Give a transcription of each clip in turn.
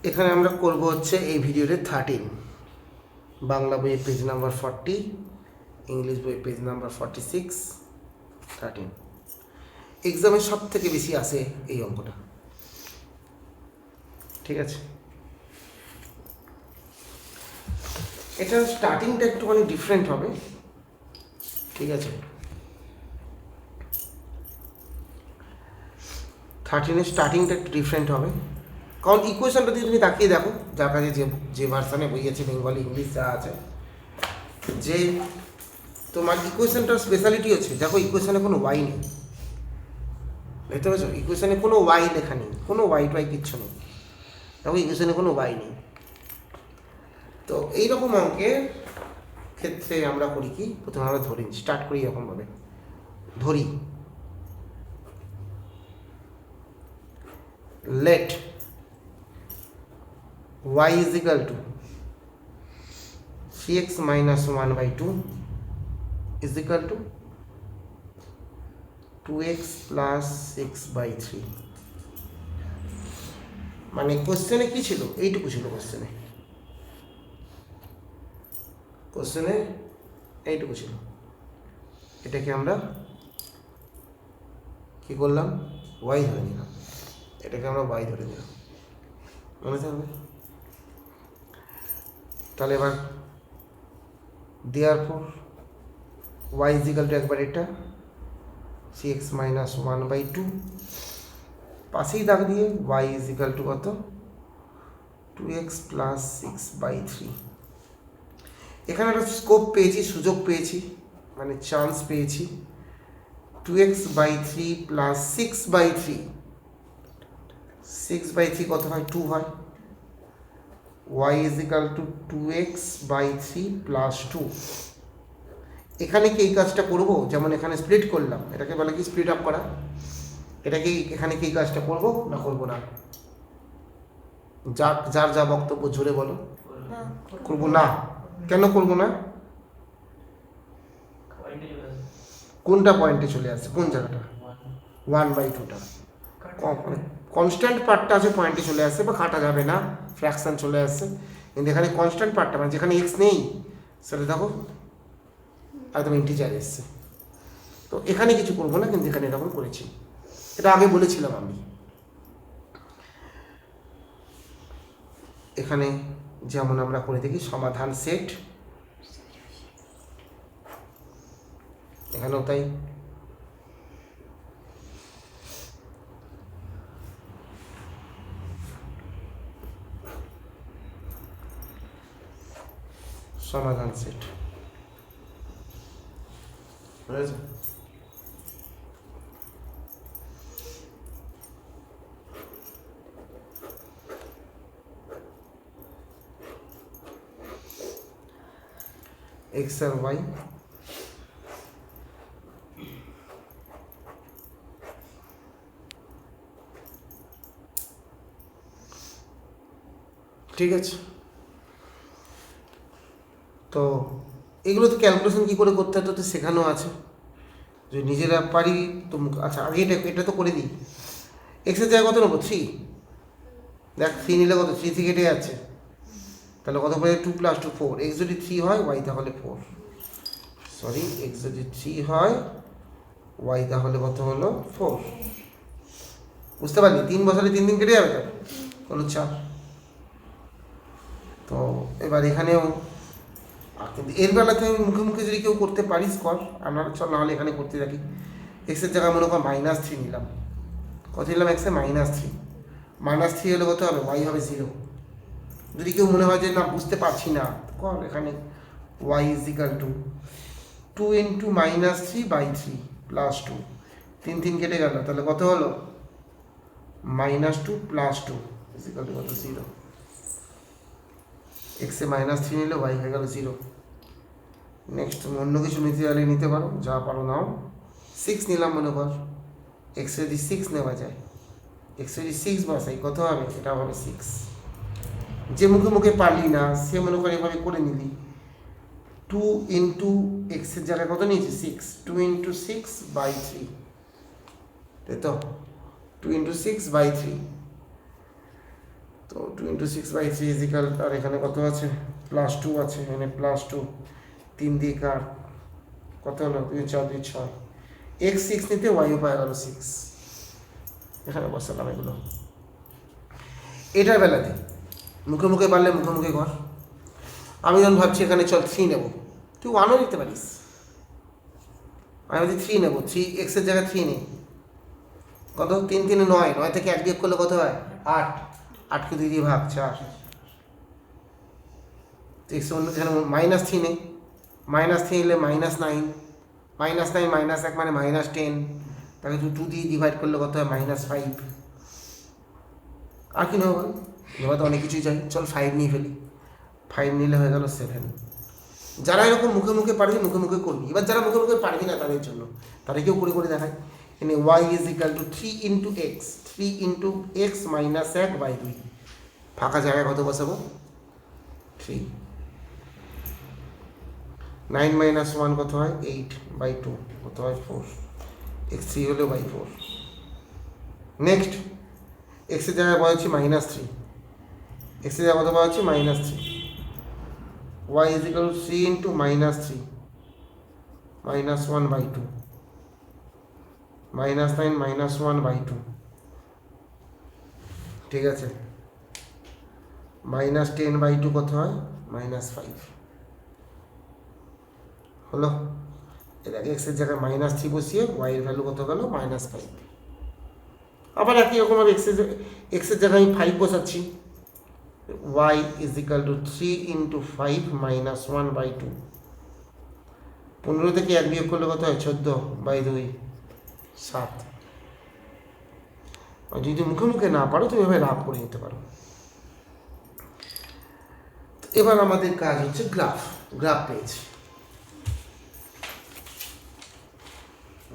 এখানে আমরা করব হচ্ছে এই ভিডিওতে 13, বাংলা বইয়ের পেজ নাম্বার 40, ইংলিশ বইয়ের পেজ নাম্বার 46, 13। এক্সামে সব থেকে বেশি আসে এই অঙ্কটা, ঠিক আছে। এটা স্টার্টিংটা একটুখানি ডিফারেন্ট হবে, ঠিক আছে। 13-এর স্টার্টিংটা একটু ডিফারেন্ট হবে, কারণ ইকুয়েশনটা দিয়ে তুমি তাকিয়ে দেখো, যার কাছে যে ভার্সানে বই আছে, বেঙ্গলি ইংলিশ যা আছে, যে তোমার ইকুয়েশনটার স্পেশালিটি হচ্ছে, দেখো ইকুয়েশনে কোনো ওয়াই নেই, বুঝতে পারছো? ইকুয়েশনে কোনো ওয়াই লেখা নেই, কোনো ওয়াই টোয়াই কিচ্ছু নেই, দেখো ইকুয়েশনে কোনো ওয়াই নেই। তো এইরকম অঙ্কের ক্ষেত্রে আমরা করি কি, প্রথমে আমরা ধরি, স্টার্ট করি এরকমভাবে, ধরি let y is equal to 3x minus 1/2 is equal to 2x plus 6/3। মানে কোশ্চেনে কি ছিল, এইটুকু ছিল কোশ্চেনে এইটুকু ছিল। এটাকে আমরা কি করলাম, y ধরে নিলাম, এটাকে আমরা y ধরে নিলাম, মনে থাকবে। তাহলে এবার therefore y is equal to একবার এটা 3x minus 1/2, পাশেই দাগ দিয়ে y is equal to কত, 2x plus 6/3। এখানে একটা স্কোপ পেয়েছি, সুযোগ পেয়েছি, মানে চান্স পেয়েছি। 2x/3 প্লাস 6/3, 6/3 কত হয়, 2 হয়। y is equal to 2x/3 plus 2। এখানে কি এই কাজটা করব, যেমন এখানে স্প্লিট করলাম, এটাকে বলে কি স্প্লিট আপ করা। এটাকে এখানে কি কাজটা করব না করব না, যার যা বক্তব্য জোরে বলো। করব না, কেন করব না? কোনটা পয়েন্টে চলে আসছে, কোন জায়গাটা, 1/2টা কনস্ট্যান্ট পার্টটা আছে পয়েন্টে চলে আসছে, বা কাটা যাবে না, ফ্র্যাকশন চলে আসছে। কিন্তু এখানে কনস্ট্যান্ট পার্টটা, মানে যেখানে এক্স নেই সেটা দেখো একদম ইন্টিজার এসছে। তো এখানে কিছু করবো না, কিন্তু এখানে এরকম করেছি, এটা আগে বলেছিলাম আমি। এখানে যেমন আমরা করে দেখি সমাধান সেট, এখানেও তাই। সমাধান সেট বুঝেছো? এক্স আর ওয়াই, ঠিক আছে। তো এগুলো তো ক্যালকুলেশন কী করে করতে হয় তো শেখানো আছে, যদি নিজেরা পারি তো। আচ্ছা আগে এটা তো করে দিই। এক্সের জায়গায় কত নেবো, 3, দেখ 3 নিলে কত, 3 থেকে কেটে যাচ্ছে, তাহলে কত পড়ে, 2 + 2 4। এক্স যদি 3 হয়, ওয়াই তাহলে 4, সরি এক্স যদি 3 হয়, ওয়াই তাহলে কত হলো, 4। বুঝতে পারলি, 3 বসালে 3 দিন কেটে যাবে, তো হলো 4। তো এবার এখানেও এর বেলাতে আমি মুখে মুখে যদি কেউ করতে পারিস কর, আমরা চল নাহলে এখানে করতে থাকি। এক্সের জায়গায় মনে কর -3 নিলাম, কত নিলাম, এক্সে -3, -3 হলে কত হবে, ওয়াই হবে 0। যদি কেউ মনে হয় যে না বুঝতে পারছি না, কর এখানে y is equal to 2 into -3/3 plus 2, 3 3 কেটে গেল, তাহলে কত হলো, -2 প্লাস 2 is equal to কত, 0। এক্সে -3 নিলে y হয়ে গেল 0। নেক্সট অন্য কিছু নিতে চাইলে নিতে পারো, যা পারো নাও। 6 নিলাম মনে কর, এক্সে যদি 6 নেওয়া যায়, এক্সে যদি 6 বসাই কত হবে, এটা হবে 6। যে মুখে মুখে পারলি না সে মনে করে এভাবে করে নিলি, 2 ইন্টু এক্সের জায়গায় কত নিয়েছি, 6, 2 ইন্টু 6/3, তাই তো, 2 ইন্টু 6/3। তো তো 2 × 6/3 ইজিক্যাল, আর এখানে কত আছে +2 আছে, এখানে +2, 3 দিয়ে কার কত হলো 2 4 2 6, x 6 নিতে y উপায় গেল 6, এখানে বসালাম এগুলো। এটার বেলাতে মুখে মুখে পারলে মুখে মুখে কর। আমি যখন ভাবছি এখানে চল 3 নেব, তুই 1ও নিতে পারিস। আমি ভাবছি 3 নেব, 3 x এর জায়গায় 3 নেই, কত 3 3 9, 9 থেকে 1 বিয়োগ করলে কত হয় 8, 8কে 2 দিয়ে ভাগ 4। তো x অন্য যেখানে -3 নেই, -3 নিলে -9, -9 -1 মানে -10, তাকে 2 দিয়ে ডিভাইড করলে কত হয় -5। আর কি নেবো বল, এবার তো অনেক কিছুই চাই, চল 5 নিয়ে ফেলি, 5 নিলে হয়ে গেল 7। যারা এরকম মুখে মুখে পারবি মুখে মুখে করবি। এবার যারা মুখে মুখে পারবি না তাদের জন্য, তাদেরকেও করে করে দেখায়। এখানে y = 3 × x, 3 × x - 1/2, ফাঁকা জায়গায় কত বসাবো 3, 9 - 1 কত হয় 8/2, কত হয় 4, x3 হলো /4। নেক্সট x এর জায়গায় বসাচ্ছি -3, x এর জায়গায় কত বসাচ্ছি -3, y = 3 × -3 -1/2, -9 - 1/2, ঠিক আছে। -10/2 কত হয় -5 হলো। এর আগে x এর জায়গায় -3 বসিয়ে y এর ভ্যালু কত গেল -5। আবার একই রকমভাবে x এর জায়গায় আমি 5 বসাচ্ছি, y = 3 × 5 - 1/2, 15 থেকে 1 বিয়োগ করলে কত হয় 14/2, 7। আর যদি মুখে মুখে না পারো তুমি এভাবে রাফ করে নিতে পারো। এবার আমাদের কাজ হচ্ছে গ্রাফ পেজ।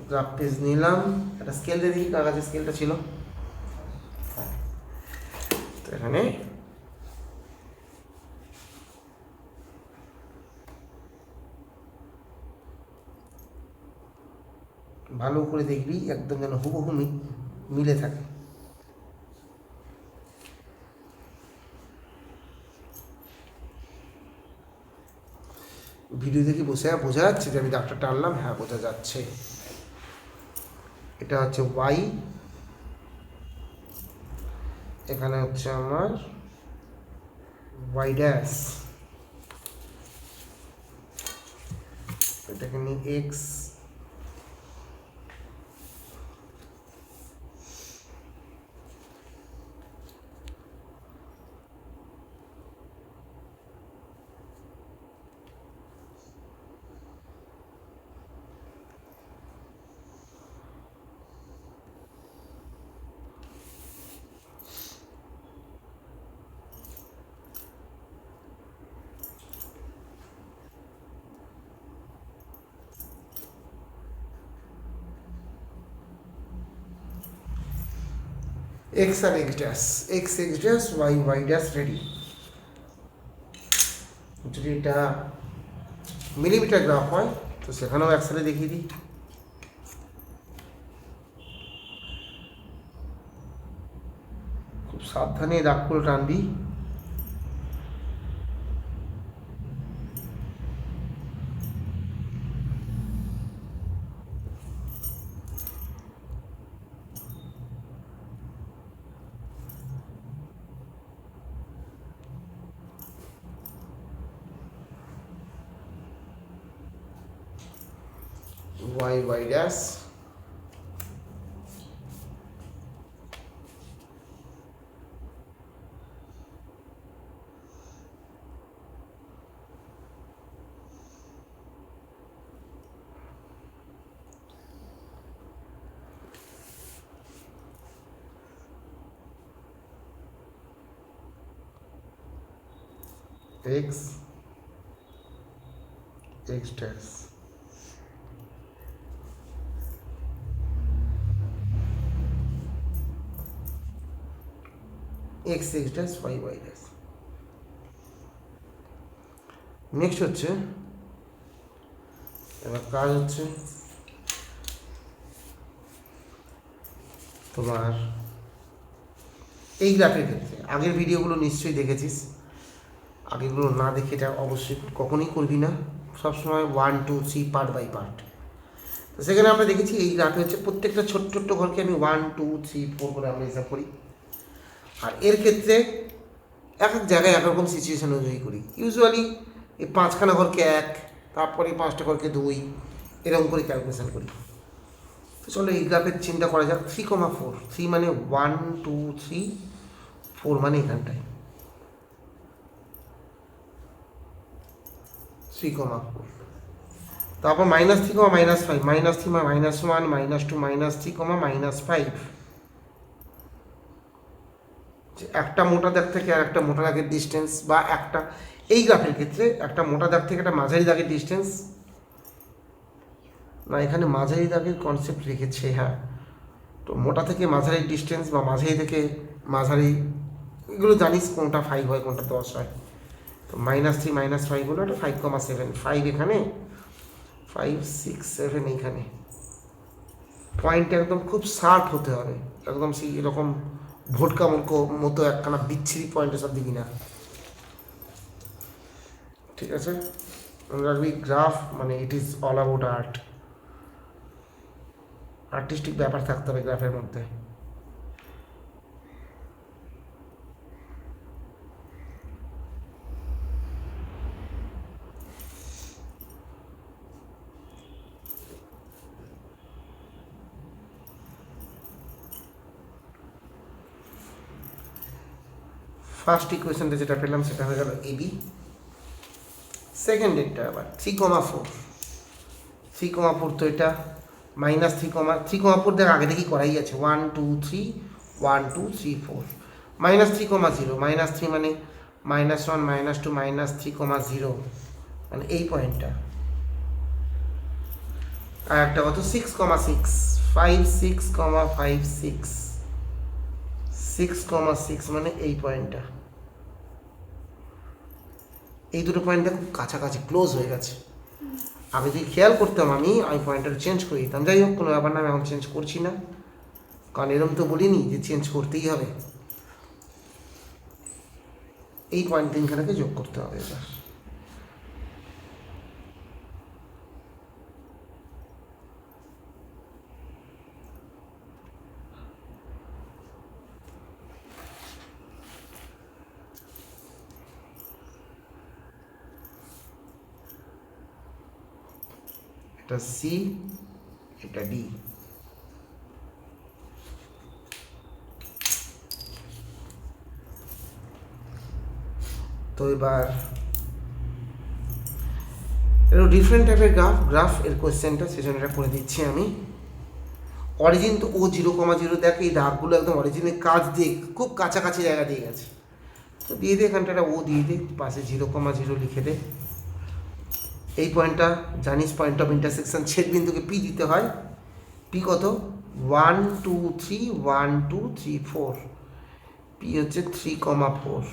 গ্রাফ পেজ নিলাম, একটা স্কেল দিয়ে দেখি কাগজের স্কেলটা ছিল, তো এখানে ভালো করে দেখবি একদম যেন হুবহু মিলে থাকে। ভিডিও দেখে বোঝা যাচ্ছে যে আমি ডাক্তারটা আনলাম, হ্যাঁ বোঝা যাচ্ছে। এটা হচ্ছে y, এখানে হচ্ছে আমার y', এটাকে নিই x, x আর x dash, x dash, y dash ready. যদি এটা মিলিমিটার গ্রাফ হয় তো সেখানেও একসাথে দেখিয়ে দিই। খুব সাবধানে দাগ করে টানবি। y dash, x dash, x dash, y dash. Next হচ্ছে এবার কাজ হচ্ছে তোমার এই গ্রাফের ক্ষেত্রে আগের ভিডিওগুলো নিশ্চয়ই দেখেছিস, আগেগুলো না দেখে এটা অবশ্যই কখনোই করবি না, সবসময় 1 2 3 পার্ট বাই পার্ট। তো সেখানে আমরা দেখেছি এই গ্রাফে হচ্ছে প্রত্যেকটা ছোট্ট ছোট্ট ঘরকে আমি 1 2 3 4 করে আমরা হিসাব করি। আর এর ক্ষেত্রে এক এক জায়গায় একরকম সিচুয়েশন অনুযায়ী করি। ইউজুয়ালি এই 5খানা ঘরকে 1, তারপরে 5টা ঘরকে 2, এরকম করে ক্যালকুলেশন করি। তো চলো এই গ্রাফের চিন্তা করা যাক। 3,4, 3 মানে 1 2 3, 4 মানে এখানটায় 3,4। তারপর -3, -5, -3, -1, -2, -3, -5। একটা মোটা দাগ থেকে আর একটা মোটা দাগের ডিস্টেন্স, বা একটা এই গ্রাফের ক্ষেত্রে একটা মোটা দাগ থেকে একটা মাঝারি দাগের ডিস্টেন্স, না এখানে মাঝারি দাগের কনসেপ্ট রেখেছে, হ্যাঁ। তো মোটা থেকে মাঝারি ডিস্টেন্স বা মাঝারি থেকে মাঝারি, এগুলো জানিস কোনটা 5 হয় কোনটা 10 হয়। তো -3 -5 হলো এটা 5,7, 5 এখানে, 5 6 7 এইখানে। পয়েন্ট একদম খুব শার্প হতে হবে, একদম সেই এরকম ভোটকা মতো একখানা বিচ্ছিরি পয়েন্টে সব দিবি না, ঠিক আছে? মনে রাখবি গ্রাফ মানে it is all about art, artistic ব্যাপার থাকতে হবে গ্রাফের মধ্যে। ফার্স্ট ইকুয়েশনটা যেটা পেলাম সেটা হয়ে গেল এবি। সেকেন্ড ডেটটা আবার 3,4, 3,4 তো এটা -3,4 দেখ আগে থেকেই করাই আছে, 1 2 3 1 2 3 4। -3,0, -3 মানে -1 -2 -3,0 মানে এই পয়েন্টটা। আর একটা কত 6,6, 5 6,5 6, 6,6 মানে এই পয়েন্টটা। এই দুটো পয়েন্টটা খুব কাছাকাছি ক্লোজ হয়ে গেছে। আগে যদি খেয়াল করতাম আমি পয়েন্টটা চেঞ্জ করে দিতাম। যাই হোক, কোনো ব্যাপার না, আমি এখন চেঞ্জ করছি না, কারণ এরকম তো বলিনি যে চেঞ্জ করতেই হবে। এই পয়েন্ট 3খানাকে যোগ করতে হবে এবার। এটা সি, এটা ডি। তো এবার একটু ডিফারেন্ট টাইপের গ্রাফ এর কোয়েশ্চেনটা, সেজন্য এটা করে দিচ্ছি আমি। অরিজিন তো ও 0,0, দেখ এই দাগগুলো একদম অরিজিনের কাজ দিয়ে খুব কাছাকাছি জায়গা দিয়ে গেছে। তো দিয়ে দে এখানটা একটা ও দিয়ে দে, পাশে 0,0 লিখে দে। এই পয়েন্টটা জানিস পয়েন্ট অফ ইন্টারসেকশন, ছেদ বিন্দুকে পি দিতে হয়। পি কত 1 2 3 1 2 3 4, পি হচ্ছে 3,4।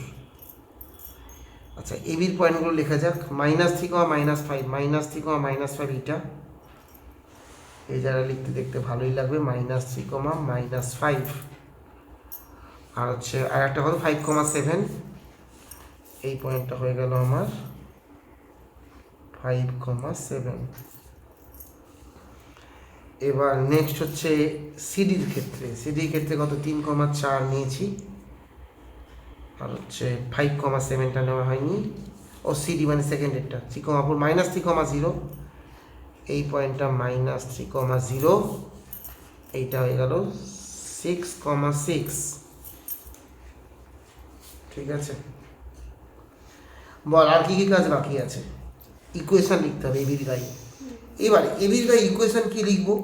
আচ্ছা এবির পয়েন্টগুলো লেখা যাক। -3, -5, -3, -5 এইটা, এই জায়গা লিখতে দেখতে ভালোই লাগবে, -3, -5। আর হচ্ছে আর একটা হলো 5,7, এই পয়েন্টটা হয়ে গেল আমার 5,7। এবার নেক্সট হচ্ছে সিডির ক্ষেত্রে কত 3,4 নিয়েছি, আর হচ্ছে 5,7টা নেওয়া হয়নি। ও সিডি মানে সেকেন্ডেরটা 3,4, -3,0, এই পয়েন্টটা -3,0, এইটা হয়ে গেল 6,6, ঠিক আছে? বল আর কি কি কাজ বাকি আছে? ইকুয়েশন লিখতে হবে এবির গায়ে। এবারে এবির গায়ে ইকুয়েশন কি লিখবো?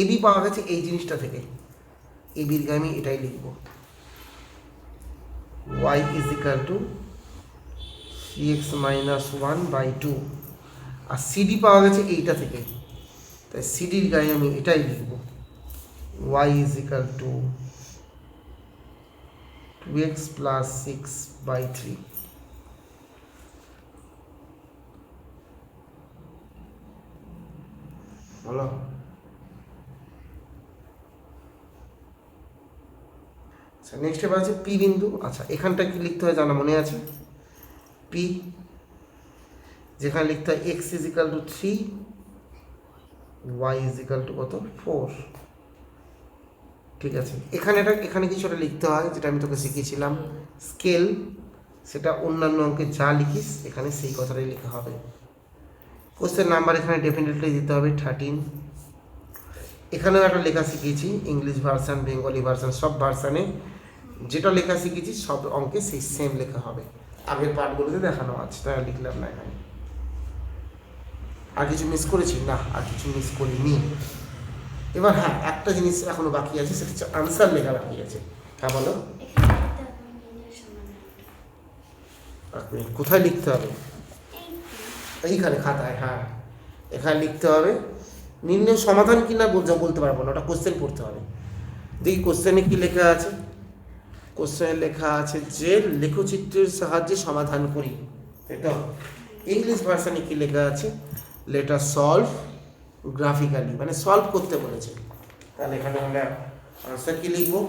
এবি পাওয়া গেছে এই জিনিসটা থেকে, এবির গায়ে আমি এটাই লিখবো, y is equal to 3x minus 1/2। আর সিডি পাওয়া গেছে এইটা থেকে, তাই সিডির গায়ে আমি এটাই লিখব, y is equal to 2x plus 6/3। বলো আচ্ছা নেক্সট এবার আছে পি বিন্দু। আচ্ছা এখানটা কি লিখতে হয় জানা মনে আছে? পি, যেখানে লিখতে হয় x is equal to 3, Y is equal to কত 4। ঠিক আছে, এখানে কিছুটা লিখতে হয় যেটা আমি তোকে শিখিয়েছিলাম স্কেল, সেটা অন্যান্য অঙ্কে যা লিখিস এখানে সেই কথাটাই লেখা হবে। কোশ্চেন নাম্বার এখানে ডেফিনেটলি দিতে হবে 13। এখানেও একটা লেখা শিখিয়েছি ইংলিশ ভার্সান, বেঙ্গলি ভার্সান, সব ভার্সানে যেটা লেখা শিখেছি সব অঙ্কে সেই সেম লেখা হবে। আগের পার্টগুলোতে দেখানো আছে, তাই লিখলাম না এখানে। আর কিছু মিস করেছি? না, আর কিছু মিস করিনি। এবার হ্যাঁ, একটা জিনিস এখনো বাকি আছে, সেটা হচ্ছে আনসার লেখা বাকি আছে। হ্যাঁ বলো, কোথায় লিখতে হবে? এইখানে খাতায়, হ্যাঁ এখানে লিখতে হবে। নির্ণয় সমাধান কি না বলতে পারবো না, ওটা কোশ্চেন পড়তে হবে। দেখি কোশ্চেনে কি লেখা আছে। কোশ্চেনে লেখা আছে যে লেখচিত্রের সাহায্যে সমাধান করি, তাই তো? ইংলিশ ভার্সানে কি লেখা আছে? লেট আস সলভ গ্রাফিক্যালি, মানে সলভ করতে বলেছে। তাহলে এখানে আমরা আনসার কি লিখবো?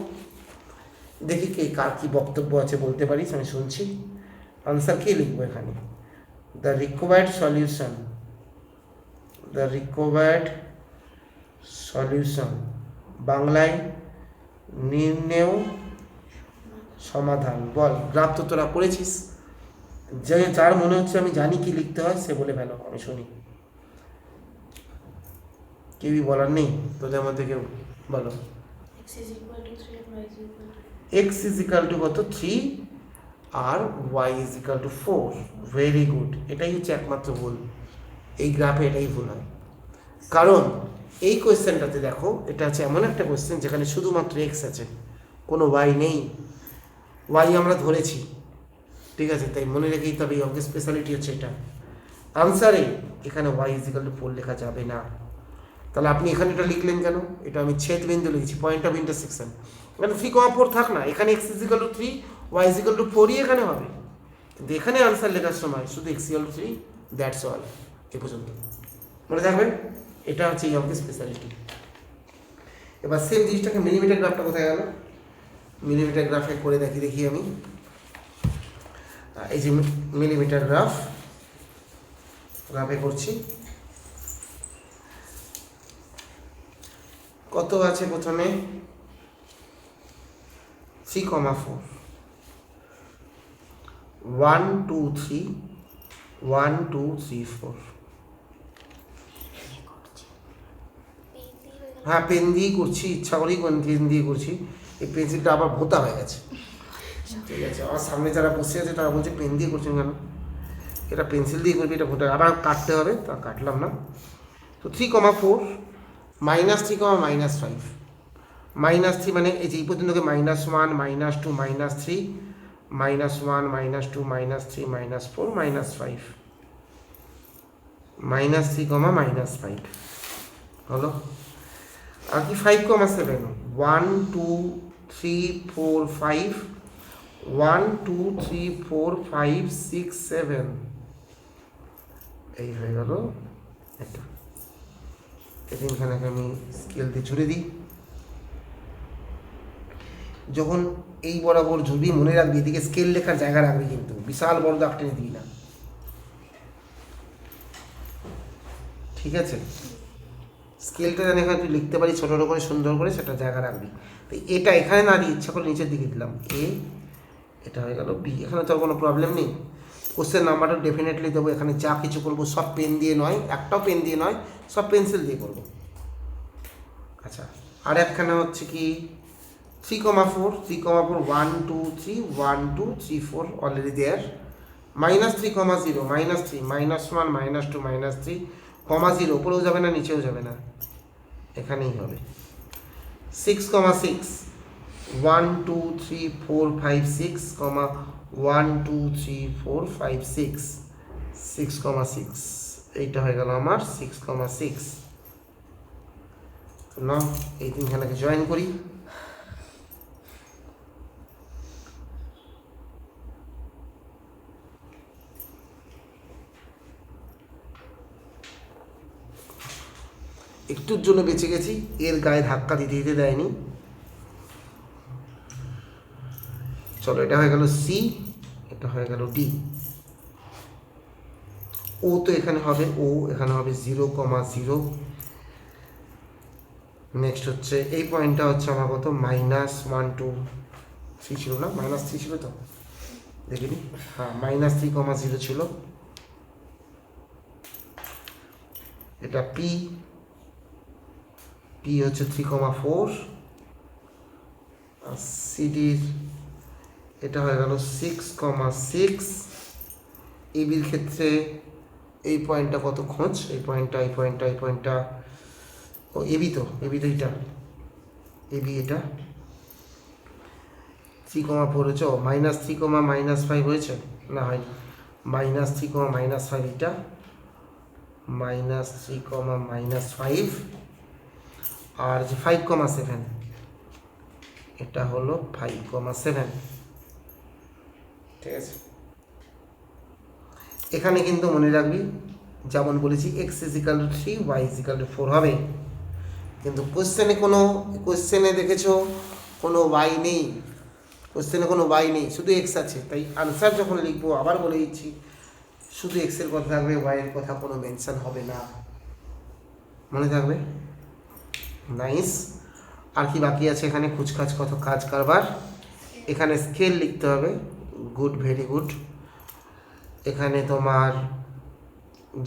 দেখি কে কার কি বক্তব্য আছে বলতে পারিস, আমি শুনছি। আনসার কি লিখবো এখানে? The required solution, the required solution, বাংলায় নির্ণেয় সমাধান। বল, গ্রাফ তো তোরা করেছিস, যে যার মনে হচ্ছে আমি জানি কি লিখতে হয় সে বলে ফেলো, আমি শুনি। কেউই বলার নেই তোদের মধ্যে কেউ? বলো। এক্স ইজ ইকাল টু কত 3 আর Y is equal to 4। Very good, এটাই হচ্ছে একমাত্র ভুল এই গ্রাফে, এটাই ভুল হয়। কারণ এই কোয়েশ্চেনটাতে দেখো, এটা আছে এমন একটা কোয়েশ্চেন যেখানে শুধুমাত্র এক্স আছে, কোনো ওয়াই নেই। ওয়াই আমরা ধরেছি, ঠিক আছে, তাই মনে রেখেই তবে এই অঙ্কের স্পেশালিটি হচ্ছে এটা। আনসারে এখানে ওয়াই ইজ ইকাল টু 4 লেখা যাবে না। তাহলে আপনি এখানে এটা লিখলেন কেন? এটা আমি ছেদ বিন্দু লিখেছি, পয়েন্ট অফ ইন্টারসেকশন। এখানে 3,4 থাক না, এখানে X is equal to 3, Y is equal to 4ই এখানে হবে। কিন্তু এখানে আনসার লেখার সময় শুধু X equal to 3, that's all. এ পর্যন্ত মনে থাকবে, এটা হচ্ছে এই অঙ্কের স্পেশালিটি। এবার সেম জিনিসটাকে মিলিমিটার গ্রাফটা কোথায় গেল? মিলিমিটার গ্রাফে করে দেখি আমি। এই যে মিলিমিটার গ্রাফে করছি। কত আছে প্রথমে? 3,4, 1 2 3, 1 2 3 4। হ্যাঁ পেন দিয়েই করছি, ইচ্ছা করেই পেন দিয়ে করছি। এই পেন্সিলটা আবার ভোঁতা হয়ে গেছে, ঠিক আছে? আমার সামনে যারা বসে আছে তারা বলছে পেন দিয়ে করছেন কেন? এটা পেন্সিল দিয়ে করবি, এটা ভোঁতা, আবার কাটতে হবে, তা কাটলাম না। তো 3,4 -3, -5। -3 মানে এই যে এই পর্যন্তকে -1 -2 -3, -1 -2 -3 -4 -5, -3, হলো। আর কি 5,7, 1 2 3 4 5, 1 2 3 4 5 6 7, এই হয়ে গেল এটা। এখানে আমি স্কেল দিয়ে ছুড়ে দিই। যখন এই বরাবর ঝুলবি মনে রাখবি এদিকে স্কেল লেখার জায়গা রাখবি, কিন্তু বিশাল বড় দাগ টেনে দিবি না, ঠিক আছে? স্কেলটা যেন এখানে তুই লিখতে পারি ছোটো করে সুন্দর করে, সেটা জায়গা রাখবি। তো এটা এখানে না দিয়ে ইচ্ছা করে নিচের দিকে দিলাম এ, এটা হয়ে গেল বি। এখানে তোর কোনো প্রবলেম নেই। কোশ্চেন নাম্বারটা ডেফিনেটলি দেবো। এখানে যা কিছু করবো সব পেন দিয়ে নয়, একটাও পেন দিয়ে নয়, সব পেন্সিল দিয়ে করবো। আচ্ছা, আর একখানে হচ্ছে কি 3,4, 1 2 3, 1 2 3 4 অলরেডি দেয়ার। -3,0, -3, -1 -2 -3, -0 উপরেও যাবে না নিচেও যাবে না, এখানেই হবে। 6,6, 1 2 3 4 5 6, 1 2 3 4 5 6, 6,6। এইটা হয়ে গেল আমার 6,6। না, এই তিনখানাকে জয়েন করি। একটুর জন্য বেঁচে গেছি, এর গায়ে ধাক্কা দিতে দেয়নি। চলো এটা হয়ে গেল সি, এটা হয়ে গেল ডি। ও তো এখানে হবে, ও এখানে হবে 0,0। নেক্সট হচ্ছে এই পয়েন্টটা হচ্ছে আমার কত, -1 2 3 ছিল না, -3 ছিল তো, দেখিনি, হ্যাঁ -3,0 ছিল। এটা পি, পি হচ্ছে 3,4। আর সিডির এটা হয়ে গেল 6,6। এবির ক্ষেত্রে এই পয়েন্টটা কত খোঁজ, এই পয়েন্টটা, এই পয়েন্টটা, এই পয়েন্টটা, ও এবি তো, এবি তো এটা, এবি এটা 3,4 হয়েছে, ও -3,-5 হয়েছে, না হয়নি, -3,-5 এটা, -3,-5 আর যে 5,7, এটা হলো 5,7। ঠিক আছে, এখানে কিন্তু মনে রাখবি যেমন বলেছি x = 3 y = 4 হবে, কিন্তু কোশ্চেনে দেখেছো কোনো y নেই, কোশ্চেনে কোনো y নেই, শুধু x আছে। তাই আনসার যখন লিখবো, আবার বলে দিচ্ছি, শুধু x এর কথা থাকবে, y এর কথা কোনো মেনশন হবে না, মনে থাকবে। নাইস। আর কি বাকি আছে এখানে, কুচকাচ কত কাজ কারবার। এখানে স্কেল লিখতে হবে, গুড, ভেরি গুড। এখানে তোমার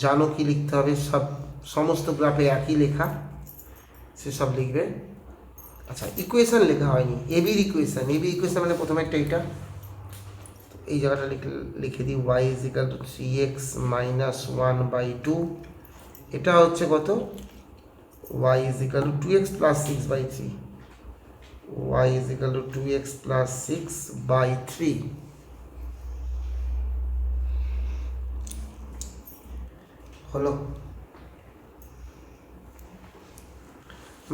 জানো কি লিখতে হবে, সমস্ত গ্রাফে একই লেখা, সেসব লিখবে। আচ্ছা, ইকুয়েশন লেখা হয়নি, এবির ইকুয়েশন, মানে প্রথমে একটা এইটা, এই জায়গাটা লিখে দিই, y = 3x - 1/2। এটা হচ্ছে কত, y = 2x + 6/3, y = 2x + 6/3। হলো,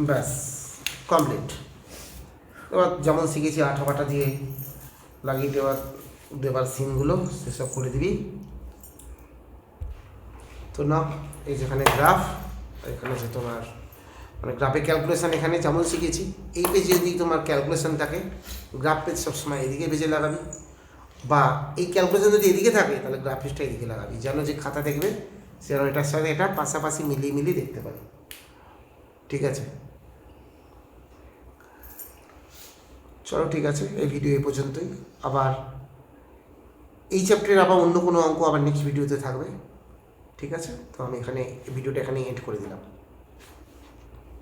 ব্যাস কমপ্লিট। এবার যেমন শিখেছি আঠা পাটা দিয়ে লাগিয়ে দেবার সিনগুলো সেসব করে দিবি। তো না, এই যেখানে গ্রাফ, এখানে যে তোমার মানে গ্রাফে ক্যালকুলেশন, এখানে যেমন শিখেছি, এই পেজে যদি তোমার ক্যালকুলেশন থাকে, গ্রাফ পেজ সবসময় এদিকে পেজে লাগাবি, বা এই ক্যালকুলেশন যদি এদিকে থাকে তাহলে গ্রাফ পেজটা এদিকে লাগাবি, যেন যে খাতা দেখবে যেন এটার সাথে এটা পাশাপাশি মিলিয়ে দেখতে পাবে। ঠিক আছে, চলো ঠিক আছে, এই ভিডিও এই পর্যন্তই। আবার এই চ্যাপ্টারের আবার অন্য কোনো অঙ্ক আবার নেক্সট ভিডিওতে থাকবে। ঠিক আছে, তো আমি এখানে ভিডিওটা এখানেই এন্ড করে দিলাম।